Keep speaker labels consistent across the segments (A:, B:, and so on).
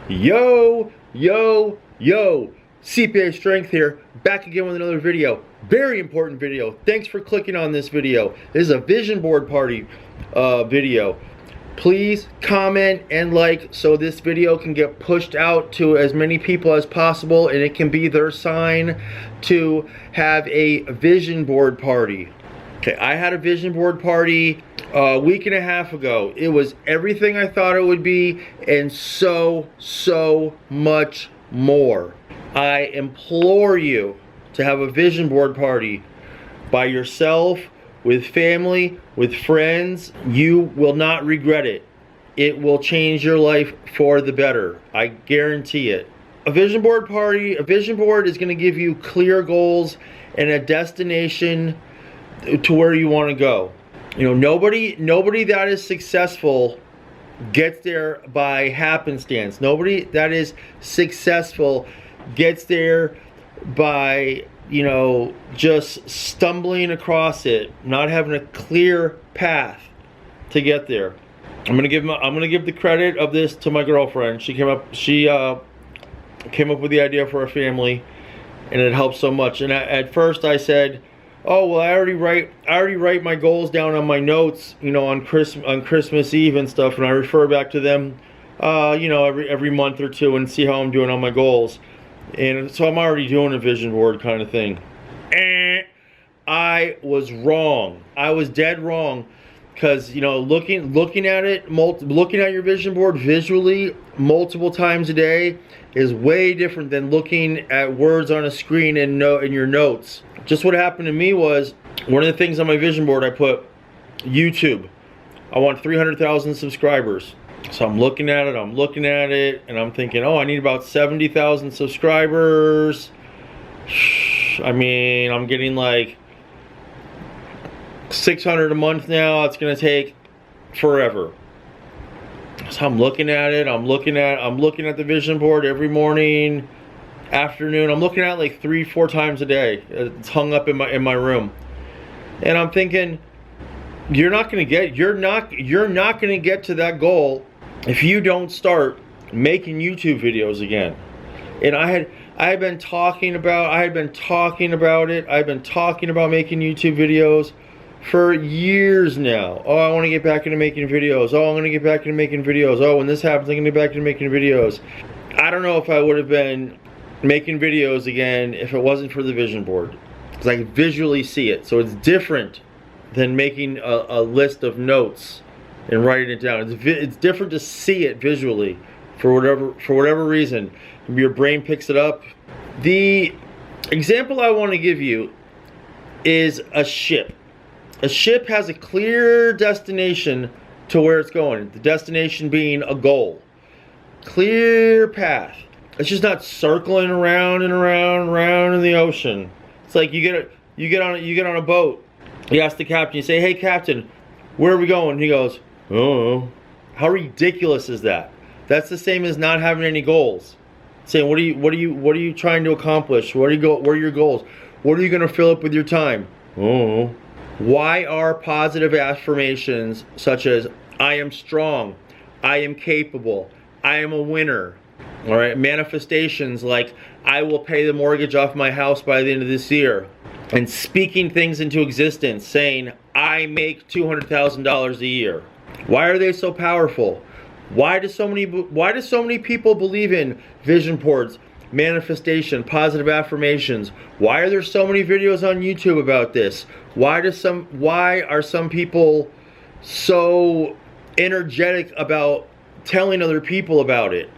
A: Yo, yo, yo, CPA Strength here, back again with another video. Very important video. Thanks for clicking on this video. This is a vision board party video. Please comment and like so this video can get pushed out to as many people as possible and it can be their sign to have a vision board party. Okay, I had a vision board party a week and a half ago. It was everything I thought it would be and so much more. I implore you to have a vision board party by yourself, with family, with friends. You will not regret it. It will change your life for the better. I guarantee it. A vision board party, a vision board is going to give you clear goals and a destination to where you want to go. You know, nobody that is successful gets there by happenstance. Nobody that is successful gets there by, you know, just stumbling across it, not having a clear path to get there. I'm gonna give the credit of this to my girlfriend. She came up with the idea for our family, and it helped so much. And at first I said, oh well, I already write my goals down on my notes, you know, on Christmas Eve and stuff, and I refer back to them, you know, every month or two and see how I'm doing on my goals. And so I'm already doing a vision board kind of thing. I was wrong. I was dead wrong, because, you know, looking at your vision board visually multiple times a day is way different than looking at words on a screen in your notes. Just what happened to me was, one of the things on my vision board I put YouTube. I want 300,000 subscribers. So I'm looking at it, and I'm thinking, oh, I need about 70,000 subscribers. I mean, I'm getting like 600 a month now. It's gonna take forever. So I'm looking at it. I'm looking at the vision board every morning, afternoon. I'm looking at it like 3-4 times a day. It's hung up in my room, and I'm thinking, you're not gonna get to that goal if you don't start making YouTube videos again. And I had been talking about it. I've been talking about making YouTube videos for years now. Oh, I want to get back into making videos. Oh, I'm going to get back into making videos. Oh, when this happens, I'm going to get back into making videos. I don't know if I would have been making videos again if it wasn't for the vision board, because I visually see it. So it's different than making a list of notes and writing it down. It's different to see it visually for whatever reason. Your brain picks it up. The example I want to give you is a ship. A ship has a clear destination to where it's going. The destination being a goal. Clear path. It's just not circling around and around in the ocean. It's like you get on a boat. You ask the captain, you say, hey captain, where are we going? He goes, oh. How ridiculous is that? That's the same as not having any goals. Saying, what are you trying to accomplish? Where are your goals? What are you going to fill up with your time? Oh. Why are positive affirmations such as I am strong, I am capable, I am a winner? All right, manifestations like I will pay the mortgage off my house by the end of this year, and speaking things into existence, saying I make $200,000 a year. Why are they so powerful? Why do so many people believe in vision boards, manifestation, positive affirmations? Why are there so many videos on YouTube about this? Why are some people so energetic about telling other people about it?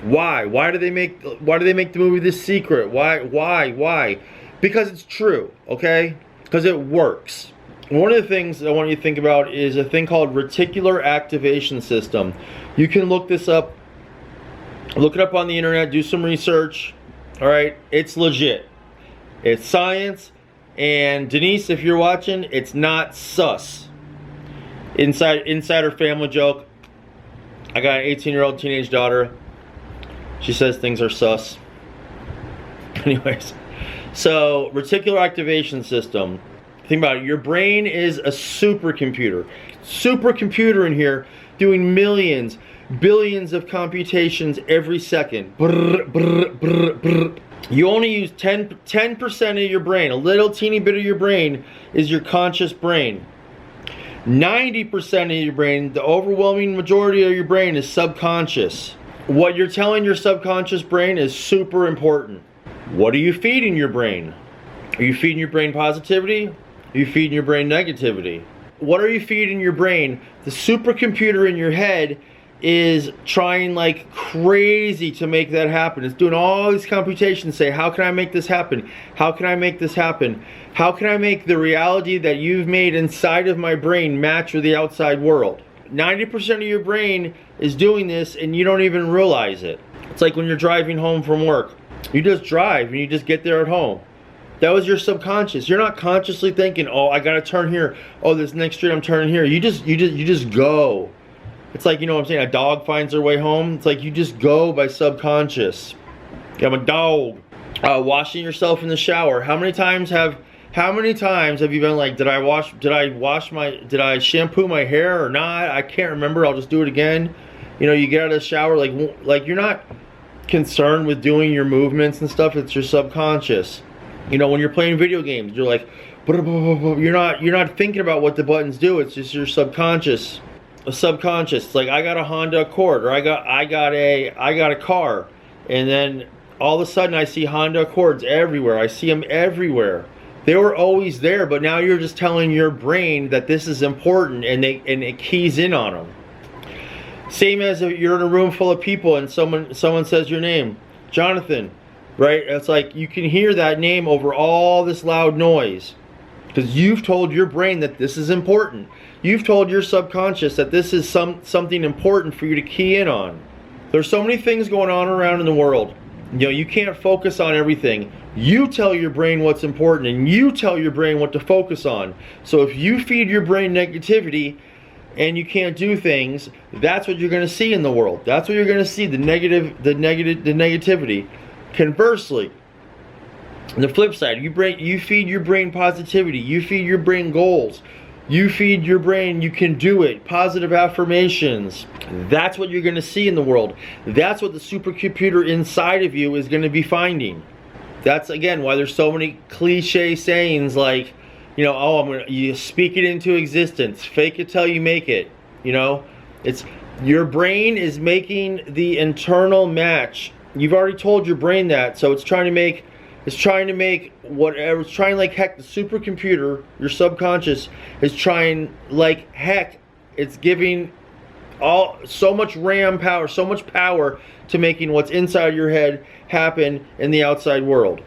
A: Why do they make the movie The Secret? Why? Because it's true, okay? Because it works. One of the things I want you to think about is a thing called reticular activation system. You can look this up. Look it up on the internet. Do some research. All right, it's legit. It's science. And Denise, if you're watching, it's not sus. Insider family joke. I got an 18-year-old teenage daughter. She says things are sus. Anyways, so reticular activation system. Think about it. Your brain is a supercomputer. Supercomputer in here doing millions, billions of computations every second. Brr, brr, brr, brr. You only use 10% of your brain. A little teeny bit of your brain is your conscious brain. 90% of your brain, the overwhelming majority of your brain, is subconscious. What you're telling your subconscious brain is super important. What are you feeding your brain? Are you feeding your brain positivity? Are you feeding your brain negativity? What are you feeding your brain? The supercomputer in your head is trying like crazy to make that happen. It's doing all these computations, say, how can I make this happen? How can I make this happen? How can I make the reality that you've made inside of my brain match with the outside world? 90% of your brain is doing this and you don't even realize it. It's like when you're driving home from work. You just drive and you just get there at home. That was your subconscious. You're not consciously thinking, oh, I gotta turn here. Oh, this next street I'm turning here. You just go. It's like, you know what I'm saying, a dog finds their way home. It's like you just go by subconscious. I'm a dog. Washing yourself in the shower. How many times have you been like, did I shampoo my hair or not? I can't remember. I'll just do it again. You know, you get out of the shower, like you're not concerned with doing your movements and stuff. It's your subconscious. You know, when you're playing video games, you're like, you're not thinking about what the buttons do. It's just your subconscious. Subconscious. It's like, I got a Honda Accord, or I got a car, and then all of a sudden I see Honda Accords everywhere. I see them everywhere. They were always there, but now you're just telling your brain that this is important, and it keys in on them. Same as if you're in a room full of people and someone says your name, Jonathan, right? It's like you can hear that name over all this loud noise because you've told your brain that this is important. You've told your subconscious that this is something important for you to key in on. There's so many things going on around in the world. You know, you can't focus on everything. You tell your brain what's important, and you tell your brain what to focus on. So if you feed your brain negativity and you can't do things, that's what you're going to see in the world. That's what you're going to see, the negativity. Conversely, on the flip side, you feed your brain positivity. You feed your brain goals. You feed your brain, you can do it, positive affirmations. That's what you're going to see in the world. That's what the supercomputer inside of you is going to be finding. That's, again, why there's so many cliche sayings like, you know, oh, you speak it into existence, fake it till you make it. You know, it's your brain is making the internal match. You've already told your brain that, so it's trying to make whatever. It's trying like heck. The supercomputer, your subconscious, is trying like heck. It's giving so much RAM power, so much power to making what's inside your head happen in the outside world.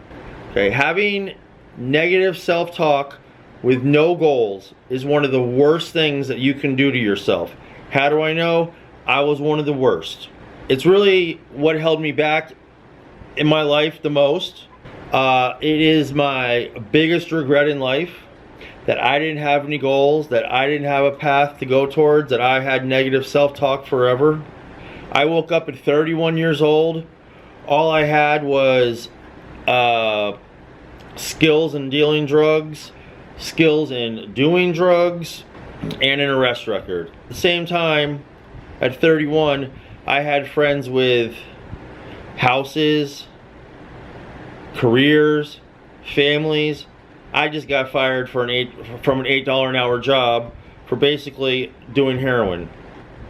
A: Okay, having negative self-talk with no goals is one of the worst things that you can do to yourself. How do I know? I was one of the worst. It's really what held me back in my life the most. It is my biggest regret in life that I didn't have any goals, that I didn't have a path to go towards, that I had negative self-talk forever. I woke up at 31 years old. All I had was skills in dealing drugs, skills in doing drugs, and an arrest record. At the same time, at 31, I had friends with houses, careers, families. I just got fired from an $8 an hour job for basically doing heroin.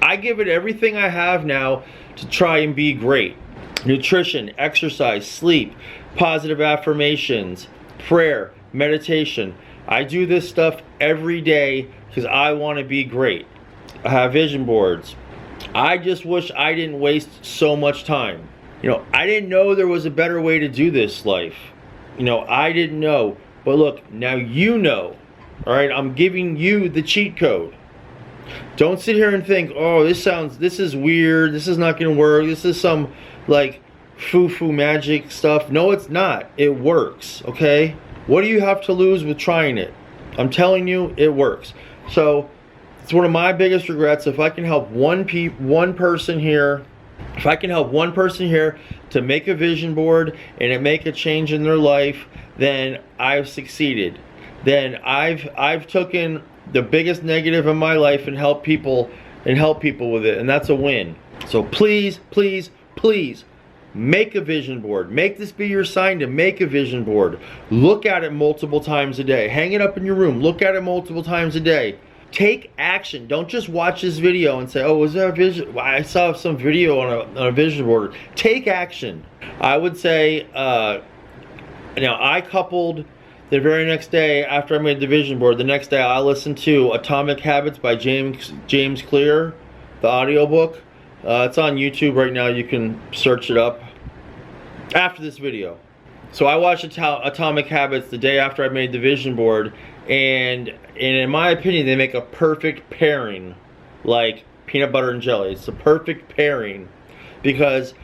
A: I give it everything I have now to try and be great. Nutrition, exercise, sleep, positive affirmations, prayer, meditation. I do this stuff every day because I want to be great. I have vision boards. I just wish I didn't waste so much time. You know, I didn't know there was a better way to do this life. You know, I didn't know. But look, now you know. All right, I'm giving you the cheat code. Don't sit here and think, oh, this is weird. This is not going to work. This is some like foo-foo magic stuff. No, it's not. It works, okay? What do you have to lose with trying it? I'm telling you, it works. So it's one of my biggest regrets. If I can help one person here, if I can help one person here to make a vision board and it make a change in their life, then I've succeeded. Then I've taken the biggest negative in my life and helped people and help people with it, and that's a win. So please, please, please, make a vision board. Make this be your sign to make a vision board. Look at it multiple times a day. Hang it up in your room. Look at it multiple times a day. Take action. Don't just watch this video and say, oh, was that a vision? I saw some video on a vision board. Take action. I would say, now I coupled the very next day after I made the vision board, the next day I listened to Atomic Habits by James Clear, the audiobook. It's on YouTube right now. You can search it up after this video. So I watched Atomic Habits the day after I made the vision board, and in my opinion, they make a perfect pairing, like peanut butter and jelly. It's a perfect pairing because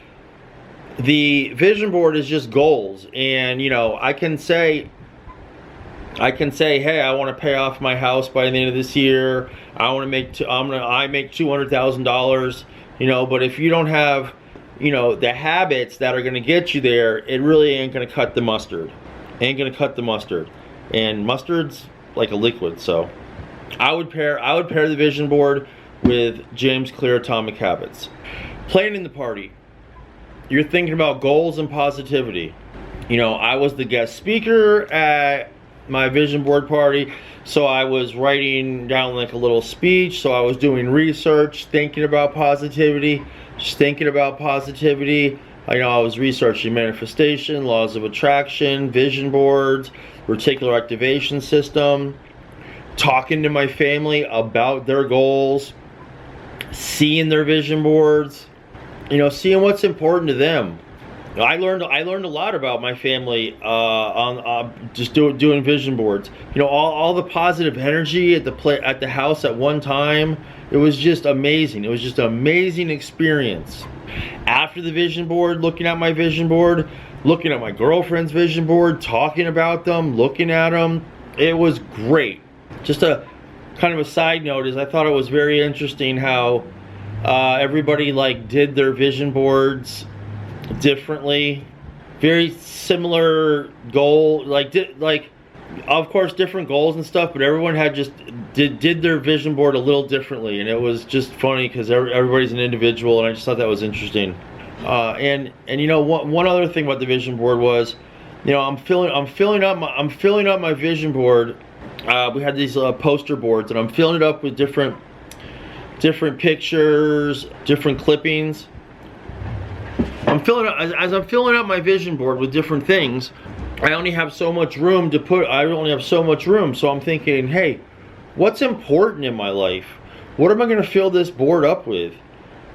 A: the vision board is just goals, and you know, I can say, hey, I want to pay off my house by the end of this year. I make $200,000. You know, but if you don't have, you know, the habits that are going to get you there, it really ain't going to cut the mustard. Ain't going to cut the mustard. And mustard's like a liquid, so I would pair the vision board with James Clear Atomic Habits. Planning the party. You're thinking about goals and positivity. You know, I was the guest speaker at my vision board party, so I was writing down like a little speech, so I was doing research, thinking about positivity, just thinking about positivity. You know, I was researching manifestation, laws of attraction, vision boards, reticular activation system, talking to my family about their goals, seeing their vision boards, you know, seeing what's important to them. I learned a lot about my family on just doing vision boards. You know, all the positive energy at the house at one time. It was just amazing. It was just an amazing experience. After the vision board, looking at my vision board, looking at my girlfriend's vision board, talking about them, looking at them, it was great. Just a kind of a side note is I thought it was very interesting how everybody like did their vision boards differently. Very similar goal, like of course different goals and stuff, but everyone had just did their vision board a little differently, and it was just funny because everybody's an individual, and I just thought that was interesting. And you know, one other thing about the vision board was, you know, I'm filling up my vision board. We had these poster boards, and I'm filling it up with different pictures, different clippings. As I'm filling up my vision board with different things, I only have so much room to put. I only have so much room, so I'm thinking, hey, what's important in my life? What am I going to fill this board up with?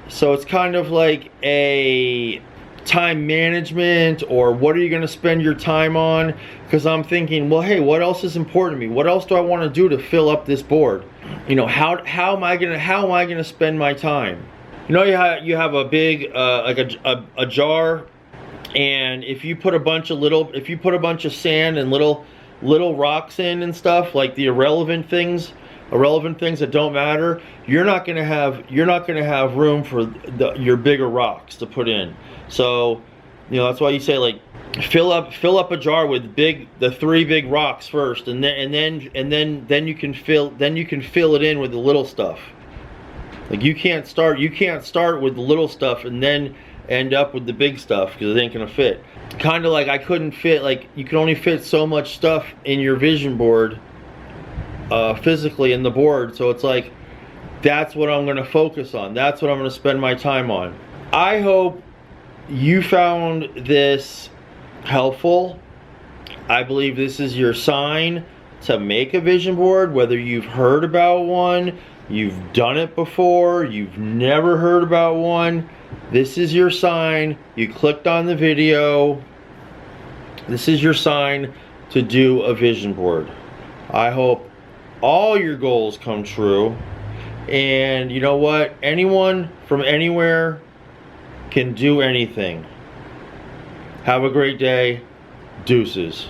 A: So it's kind of like a time management, or what are you going to spend your time on? Because I'm thinking, well, hey, what else is important to me? What else do I want to do to fill up this board? You know, how am I going to spend my time? You know, you have a big like a jar, and if you put a bunch of sand and little rocks in and stuff, like the irrelevant things that don't matter, you're not gonna have room for your bigger rocks to put in. So, you know, that's why you say, like, fill up a jar with the 3 big rocks first, and then you can fill it in with the little stuff. Like, you can't start with the little stuff and then end up with the big stuff, because it ain't gonna fit. Kind of like I couldn't fit, like, you can only fit so much stuff in your vision board physically in the board, so it's like, that's what I'm gonna focus on, that's what I'm gonna spend my time on. I hope you found this helpful. I believe this is your sign to make a vision board, whether you've heard about one, you've done it before, you've never heard about one. This is your sign. You clicked on the video. This is your sign to do a vision board. I hope all your goals come true. And you know what? Anyone from anywhere can do anything. Have a great day. Deuces.